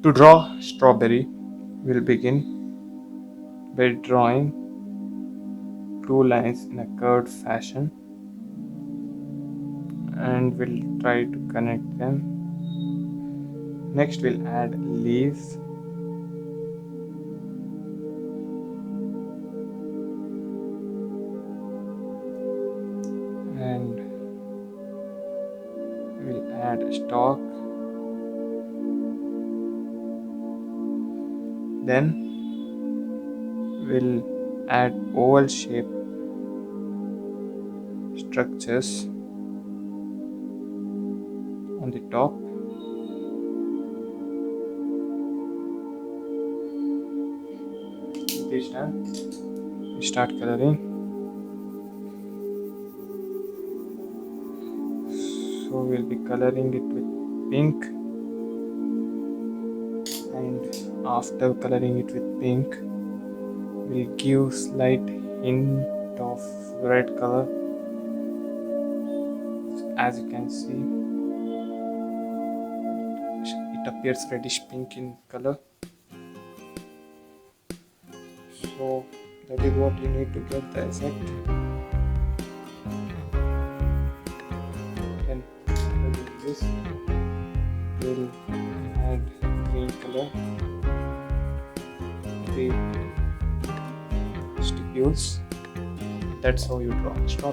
To draw strawberry, we'll begin by drawing two lines in a curved fashion, and we'll try to connect them. Next, we'll add leaves, and we'll add a stalk. Then we'll add oval shape structures on the top. This done, we start coloring. So we'll be coloring it with pink, and after coloring it with pink, we'll give slight hint of red color. As you can see, it appears reddish pink in color. So that is what you need to get the effect. Then with this, we'll add green color, the stipules. That's how you draw straw.